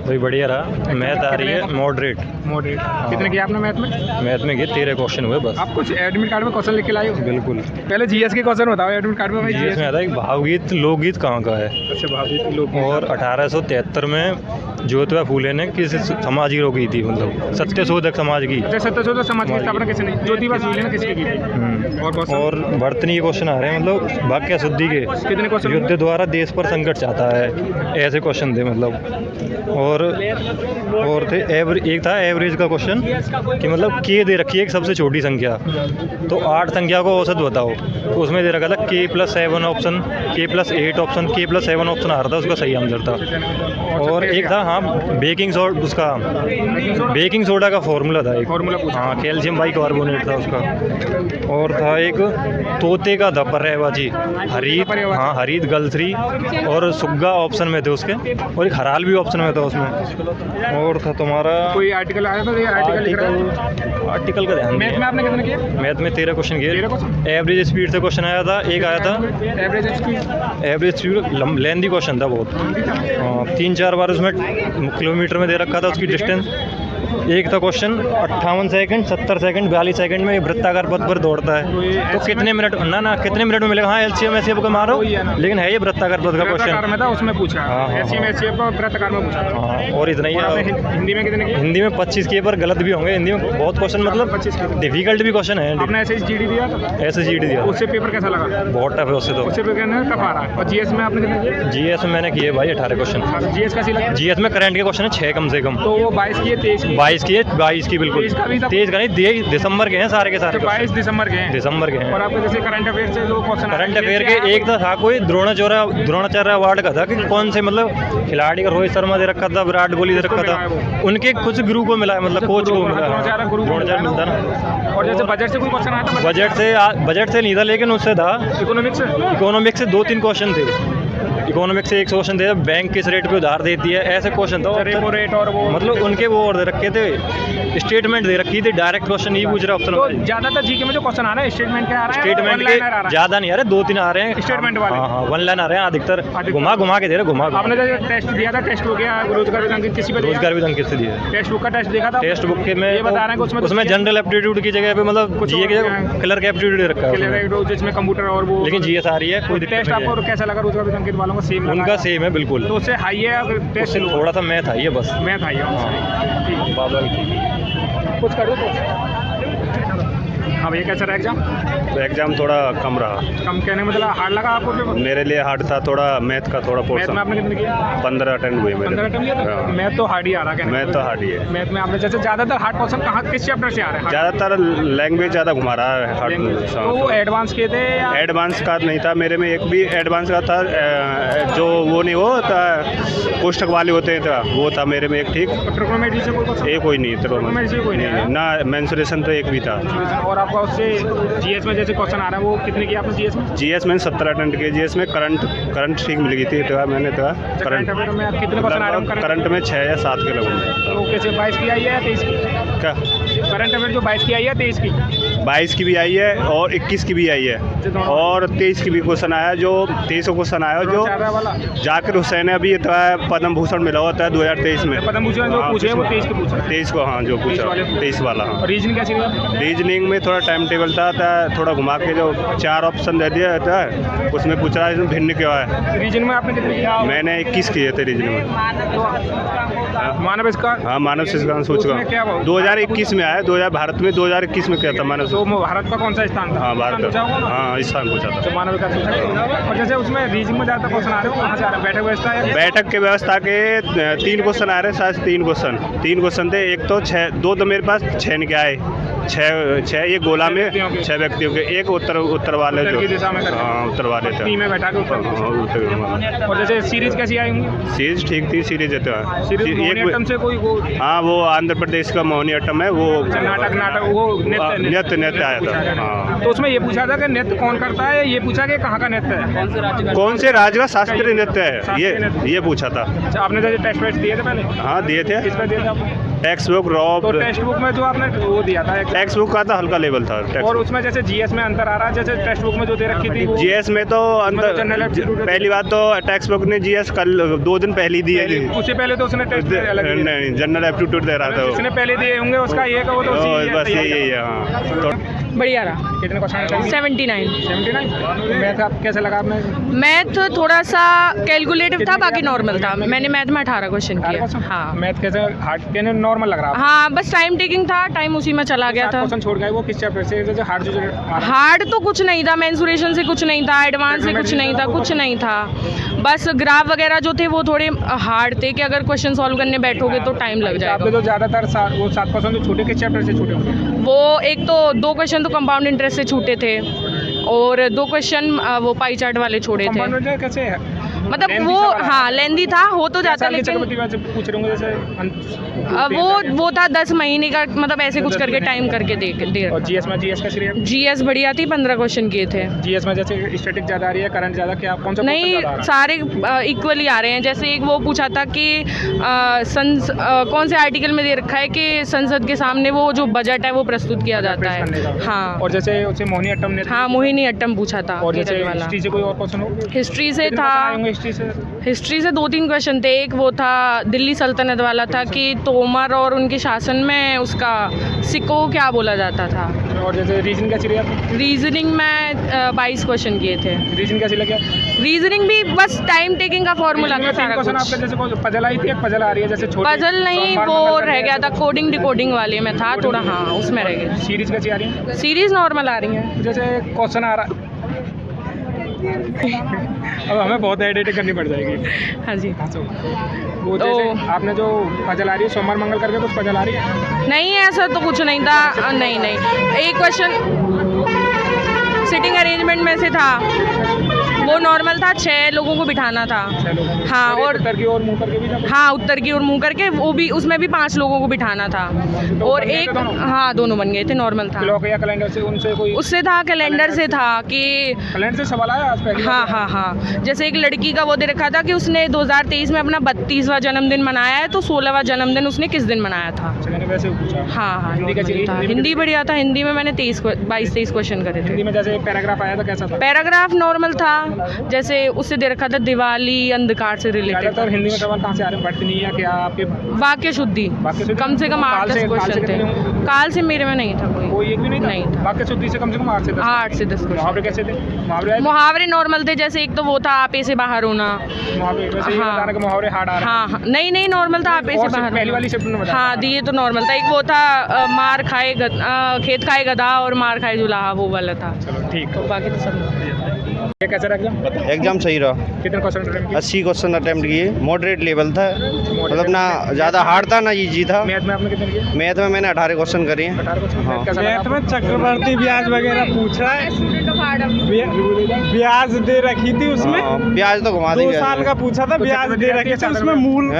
भाई बढ़िया रहा। मैथ आ रही है मॉडरेट। मॉडरेट कितने किया आपने मैथ में? मैथ में 13 क्वेश्चन हुए बस। आप कुछ एडमिट कार्ड में क्वेश्चन लिख के लाए हो? बिल्कुल। पहले जीएस के क्वेश्चन बताओ एडमिट कार्ड में भाई। जीएस में आता है भावगीत लोकगीत कहाँ का है। अच्छा भावगीत लोग। और 1873 में ज्योतिबा फूले ने किस समाज की रोकी थी, मतलब सत्यशोधक समाज की। अच्छा सत्यशोधक समाज की स्थापना किसने? ज्योतिबा फूले ने किसकी की थी? और वर्तनी के क्वेश्चन आ रहे हैं, मतलब वाक्य शुद्धि के। कितने क्वेश्चन? युद्ध द्वारा देश पर संकट चाहता है, ऐसे क्वेश्चन थे मतलब। और थे एक था एवरेज का क्वेश्चन कि मतलब के दे रखी है एक सबसे छोटी संख्या, तो 8 संख्या को औसत बताओ, तो उसमें दे रखा था K+7 option, K+8 option, K+7 option आ रहा था, उसका सही आंसर था। और एक था हाँ बेकिंग सोडा का फॉर्मूला था एक। हाँ कैल्शियम बाइकार्बोनेट था उसका। और था एक तोते का था पर्यायवाची, हरीत। हाँ हरीत गलथरी और सुग्गा ऑप्शन में थे उसके, और एक हराल भी ऑप्शन में था उसमें। और था तुम्हारा कोई आर्टिकल आया था? आर्टिकल का ध्यान। मैथ में आपने कितने किए? मैथ में 13 क्वेश्चन किए। एवरेज स्पीड से क्वेश्चन आया था, एक आया था एवरेज स्पीड लेंथी क्वेश्चन था बहुत। हाँ 3-4 बार उसमें किलोमीटर में दे रखा था उसकी डिस्टेंस। एक था क्वेश्चन 58 सेकंड, 70 सेकंड, 42 सेकंड में वृत्ताकार पथ पर दौड़ता है, तो कितने मिनट कितने मिनट में मिलेगा। हाँ एलसीएम एचसीएफ को मारो, लेकिन है ये वृत्ताकार पथ का क्वेश्चन था, उसमें पूछा। एलसीएम एचसीएफ को वृत्ताकार में पूछा। हाँ और इतना ही। हिंदी में कितने? हिंदी में 25 किए, पर गलत भी होंगे हिंदी में बहुत क्वेश्चन, मतलब 25 डिफिकल्ट भी क्वेश्चन है। आपने SSGD दिया? SSGD दिया। उससे पेपर कैसा लगा? बहुत टफ है उससे, तो उससे पेपर टफ आ रहा है। और जीएस में आपने कितने किए? जीएस में मैंने किए भाई 18 क्वेश्चन। जीएस का लगा? जीएस में करंट के क्वेश्चन है 6 कम से कम। तो वो 22 किए, 23 किए, 22 की बिल्कुल। 23 का नहीं, दिसंबर के हैं सारे के सारे। 22 दिसंबर के हैं। दिसंबर के हैं। और आपके जैसे करंट अफेयर से जो क्वेश्चन, करंट अफेयर के एक था कोई द्रोणाचार्य अवार्ड का था कि कौन से मतलब खिलाड़ी का, रोहित शर्मा दे रखा था, विराट कोहली दे रखा था, उनके कुछ गुरु को मिला है, मतलब कोच को मिला। द्रोणाचार्य मिलता ना। और जैसे बजट से कोई क्वेश्चन आया था? बजट से नहीं था, लेकिन उससे था इकोनॉमिक्स से 2-3 क्वेश्चन थे। इकोनॉमिक्स से एक क्वेश्चन थे, बैंक किस रेट पे उधार देती है, ऐसे क्वेश्चन था। रेपो रेट और वो मतलब उनके वो और दे रखे थे, स्टेटमेंट दे रखी थी, डायरेक्ट क्वेश्चन नहीं पूछ रहे ऑप्शन। तो ज्यादातर जीके में जो क्वेश्चन आ रहा है स्टेटमेंट के आ रहा है? स्टेटमेंट के ज्यादा नहीं आ रहे, 2-3 आ रहे हैं स्टेटमेंट वाले। हाँ 1 लाइन आ रहे हैं अधिकतर, घुमा के दे रहे। आपने जो टेस्ट दिया था, टेस्ट हो गया रोजगार विधान किसी पे? रोजगार विधान किससे दिया? टेस्ट बुक का टेस्ट देखा था? टेस्ट बुक के में ये बता रहे हैं कि उसमें जनरल एप्टीट्यूड की जगह पे मतलब कुछ ये क्लर्क एप्टीट्यूड दे रखा है, जिसमें कंप्यूटर और वो, लेकिन जीएस आ रही है। कोई टेस्ट आपको कैसा लगा? रोजगार विधान के वालों का सेम? उनका सेम है बिल्कुल। तो उससे हाई है टेस्ट? थोड़ा सा मैथ हाई है बस। मैथ हाई है। बाबा कुछ कर दो। अब ये कैसा रहा एग्जाम? तो एग्जाम थोड़ा कम रहा। कम कहने मतलब हार्ड लगा आपको? मेरे लिए हार्ड था थोड़ा, मैथ का थोड़ा पोर्शन। मैथ में आपने कितने किए? 15 अटेंड हुए मेरे। 15 अटेंड किए? मैथ तो हार्ड ही आ रहा है। मैथ तो हार्ड ही है। मैथ में आपने जैसे ज्यादातर हार्ड क्वेश्चन कहाँ किस चैप्टर से आ रहे हैं? ज़्यादातर लैंग्वेज ज़्यादा घुमा रहा है हार्ड। तो वो एडवांस के थे या? एडवांस का नहीं था मेरे में, एक भी एडवांस का था जो वो नहीं वो था कोष्ठक वाले होते हैं, वो था मेरे में एक। ठीक ट्रिग्नोमेट्री से कोई नहीं ना, मेंसुरेशन तो एक भी था। और आपका उससे जीएस में जैसे क्वेश्चन आ रहा है वो कितने किए आपने जीएस में? जीएस में 17 अटेंड किए। जीएस में करंट ठीक मिल गई थी, तो मैंने तो करंट में कितने क्वेश्चन आ रहे हैं? करंट में 6 या 7 के लगभग। तो कैसे 22 की आई है या 23 की? क्या करंट अफेयर जो 22 की आई है 23 की? 22 की भी आई है और 21 की भी आई है, और 23 की भी क्वेश्चन आया, जो 23 का क्वेश्चन आया जो जाकिर हुसैन है अभी पद्म भूषण मिला होता है 2023 में। पद्म भूषण जो पूछे वो 23 के पूछा? 23 को, हाँ जो पूछा 23 वाला। हाँ रीजनिंग कैसी रही? रीजनिंग में थोड़ा टाइम टेबल था, थोड़ा घुमा के जो 4 ऑप्शन दे दिया जाता है, उसमें पूछ रहा है इसमें भिन्न क्या है। रीजनिंग में आपने कितने किया? मैंने 21 किए थे रीजनिंग में। मानव इसका? हाँ मानव शिष्यगण सूचकांक 2021 में आया, भारत में 2021 में किया था मानव। तो भारत का कौन सा स्थान था? हाँ भारत, हाँ स्थान पूछा था। तो मानव विकास पूछा। और जैसे उसमें रीजनिंग में ज़्यादा क्वेश्चन आ रहे हो कहाँ से आ रहे हैं? बैठक व्यवस्था है? बैठक के व्यवस्था के 3 क्वेश्चन आ रहे हैं, शायद 3 क्वेश्चन थे। एक तो 6, 2 तो मेरे पास 6 निके आए, 6 ये गोला में 6 व्यक्तियों के, एक उत्तर वाले जो उत्तर वाले थे में बैठा के। और जैसे सीरीज कैसी आई होंगी? सीरीज ठीक थी। सीरीज से कोई हाँ वो आंध्र प्रदेश का मोहिनीअट्टम है, वो नाटक वो नृत्य आया था। हाँ तो उसमें ये पूछा था कि नृत्य कौन करता है, ये पूछा कि कहाँ का नृत्य है, कौन से राज्य का शास्त्रीय नृत्य है, ये पूछा था। आपने जैसे टेस्ट वेस्ट दिए थे पहले? हाँ दिए थे। किस पे दिए थे आप? टेक्स्ट बुक रॉ तो टेक्स्ट बुक में जो आपने वो दिया था टेक्स्ट बुक का तो हल्का लेवल था और उसमें जैसे जीएस में अंतर आ रहा है, जैसे टेक्स्ट बुक में जो दे रखी थी वो जीएस में तो अंदर जनरल एप्टीट्यूड पहली बात तो टेक्स्ट बुक ने जीएस कल 2 दिन पहले ही दिए थे। उससे पहले तो उसने टेस्ट अलग दिए। नहीं जनरल एप्टीट्यूड दे रहा था जिसने पहले दिए होंगे उसका ये का वो तो बस यही है। हाँ तो बढ़िया रहा। कितने क्वेश्चन 79। 79 मैथ आप कैसे लगा आपने? मैथ थोड़ा सा कैलकुलेटिव था, बाकी नॉर्मल था। मैंने मैथ में 18 क्वेश्चन किया। हाँ मैथ कैसे हार्ड कैसे नॉर्मल लग रहा है? हाँ, बस टाइम टेकिंग था, टाइम उसी में चला गया था। क्वेश्चन छोड़ गए वो किस चैप्टर से? जैसे हार्ड जो हार्ड तो कुछ नहीं था, मेंसुरेशन से कुछ नहीं था, एडवांस से कुछ नहीं था, कुछ नहीं था। बस ग्राफ वगैरह जो थे वो थोड़े हार्ड थे कि अगर क्वेश्चन सॉल्व करने बैठोगे तो टाइम लग जाएगा। आपने जो ज़्यादातर वो 7 क्वेश्चन जो छोटे किस चैप्टर से छोटे होंगे? वो एक तो 2 क्वेश्चन तो कंपाउंड इंटरेस्ट से छूटे थे और 2 क्वेश्चन वो पाई चार्ट वाले छोड़े थे। कंपाउंड इंटरेस्ट कैसे है? मतलब वो हाँ लेंदी था, हो तो जाता, लेकिन पूछ रहे होंगे जैसे वो था 10 महीने का, मतलब ऐसे कुछ करके टाइम करके दे और जीएस में जीएस कैसी रही? जीएस बढ़िया थी, 15 क्वेश्चन किए थे। जीएस में जैसे स्टैटिक ज़्यादा आ रही है, करंट ज़्यादा, क्या कौन सा नहीं, सारे इक्वली आ रहे हैं। जैसे एक वो पूछा था कि कौन से आर्टिकल में दे रखा है कि संसद के सामने वो जो बजट है वो प्रस्तुत किया जाता है। हाँ, और जैसे उससे मोहिनी अट्टम ने हाँ मोहिनी अट्टम पूछा था। और जैसे हिस्ट्री से कोई और क्वेश्चन हो? हिस्ट्री से था, हिस्ट्री से 2-3 क्वेश्चन थे। एक वो था दिल्ली सल्तनत वाला था कि तोमर और उनके शासन में उसका सिक्कों को क्या बोला जाता था। और जैसे रीजनिंग कैसी रही आपकी? रीजनिंग में 22 क्वेश्चन किए थे। रीजनिंग कैसी लगे? रीजनिंग भी बस टाइम टेकिंग का फॉर्मूला था सारा क्वेश्चन कुछ। आपका जैसे पजल आई थी, एक पजल आ रही है जैसे छोटी पजल नहीं, वो रह गया था, कोडिंग डिकोडिंग वाले में था थोड़ा। हाँ, उसमें रह गया। सीरीज कैसी आ रही है? सीरीज नॉर्मल आ रही है। जैसे क्वेश्चन आ रहा अब हमें बहुत एडिटिंग करनी पड़ जाएगी। हाँ जी। वो जैसे आपने जो पजल आ रही है सोमवार मंगल करके कुछ पजल आ रही है? नहीं, ऐसा तो कुछ नहीं था। नहीं, एक क्वेश्चन सिटिंग अरेंजमेंट में से था, वो नॉर्मल था, 6 लोगों को बिठाना था। हाँ, और उत्तर की ओर मुंह करके भी था? हाँ, उत्तर की ओर मुंह करके, वो भी उसमें भी 5 लोगों को बिठाना था। और एक हाँ, दोनों बन गए थे, नॉर्मल था। क्लॉक या कैलेंडर से उनसे कोई? उससे था, कैलेंडर से था कि कैलेंडर से सवाल आया आज पहले? हाँ। जैसे एक लड़की का वो दे रखा था कि उसने 2023 में अपना 32वां जन्मदिन मनाया है, तो 16वां जन्मदिन उसने किस दिन मनाया था। मैंने वैसे पूछा। हाँ, हिंदी कैसी? हिंदी बढ़िया था। हिंदी में मैंने 22-23 क्वेश्चन करे थे। हिंदी में जैसे पैराग्राफ आया था, कैसा था? पैराग्राफ नॉर्मल था। जैसे उससे दे रखा था दिवाली अंधकार से रिलेटेड। ज़्यादातर हिंदी में सवाल कहाँ से आ रहे हैं? पठनी या क्या आपके? वाक्य शुद्धि कम से कम 8-10 क्वेश्चन थे। काल से मेरे में नहीं था कोई एक भी नहीं था। वाक्य शुद्धि से कम 8 से 10। 8 से 10 क्वेश्चन। मुहावरे कैसे थे? मुहावरे नॉर्मल थे। जैसे एक तो वो था आपे से बाहर होना। मुहावरे वैसे हाँ। मुहावरे हार्ड आ रहे हैं? हाँ, नहीं नॉर्मल था, आपे से बाहर। पहली वाली शिफ्ट में हाँ, दिए तो नॉर्मल था। एक वो था मार खाए खेत खाए गधा और मार खाए जुलाहा, वो वाला था। चलो ठीक। तो बाकी तो सब ये कैसा रहा? एग्जाम सही रहा। कितने क्वेश्चन? 80 क्वेश्चन अटेम्प्ट किए। मॉडरेट लेवल था, मतलब ना ज़्यादा हार्ड था ना इजी था। मैथ में आपने कितने किए? मैथ में मैंने 18 क्वेश्चन करे हैं। 18 क्वेश्चन। हाँ। मैथ में चक्रवर्ती ब्याज वगैरह पूछ रहा है। ब्याज दे रखी थी उसमें। ब्याज तो घुमा दी। 2 साल का पूछा था, ब्याज दे रखी थी उसमें मूल